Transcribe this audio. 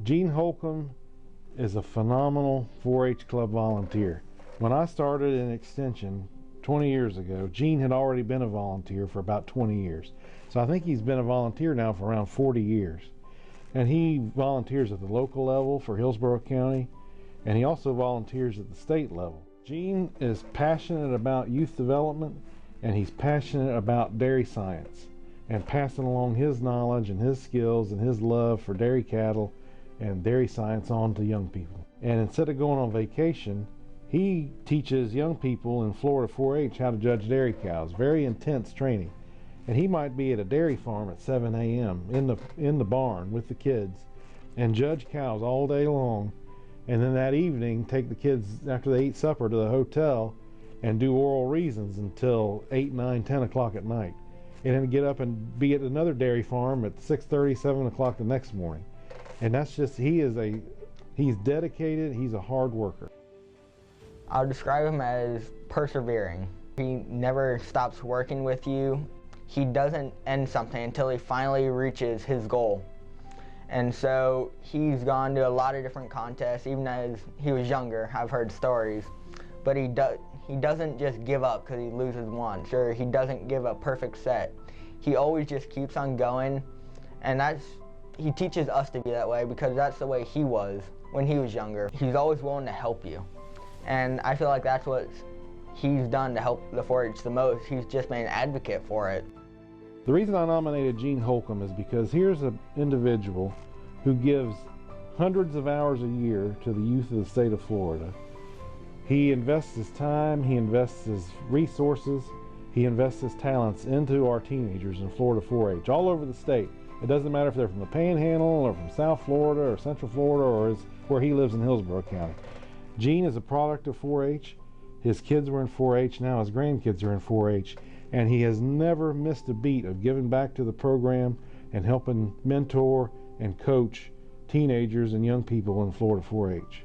Gene Holcomb is a phenomenal 4-H club volunteer. When I started in Extension 20 years ago, Gene had already been a volunteer for about 20 years. So I think he's been a volunteer now for around 40 years. And he volunteers at the local level for Hillsborough County, and he also volunteers at the state level. Gene is passionate about youth development, and he's passionate about dairy science and passing along his knowledge and his skills and his love for dairy cattle and dairy science on to young people. And instead of going on vacation, he teaches young people in Florida 4-H how to judge dairy cows. Very intense training. And he might be at a dairy farm at 7 a.m. in the barn with the kids and judge cows all day long, and then that evening take the kids after they eat supper to the hotel and do oral reasons until 8, 9, 10 o'clock at night, and then get up and be at another dairy farm at 6:30, 7 o'clock the next morning. And that's just, he's dedicated, he's a hard worker. I would describe him as persevering. He never stops working with you. He doesn't end something until he finally reaches his goal. And so he's gone to a lot of different contests, even as he was younger. I've heard stories. But he doesn't just give up because he loses once, or he doesn't give a perfect set. He always just keeps on going, and he teaches us to be that way because that's the way he was when he was younger. He's always willing to help you. And I feel like that's what he's done to help the 4-H the most. He's just been an advocate for it. The reason I nominated Gene Holcomb is because here's an individual who gives hundreds of hours a year to the youth of the state of Florida. He invests his time, he invests his resources, he invests his talents into our teenagers in Florida 4-H, all over the state. It doesn't matter if they're from the Panhandle or from South Florida or Central Florida or where he lives in Hillsborough County. Gene is a product of 4-H. His kids were in 4-H, now his grandkids are in 4-H, and he has never missed a beat of giving back to the program and helping mentor and coach teenagers and young people in Florida 4-H.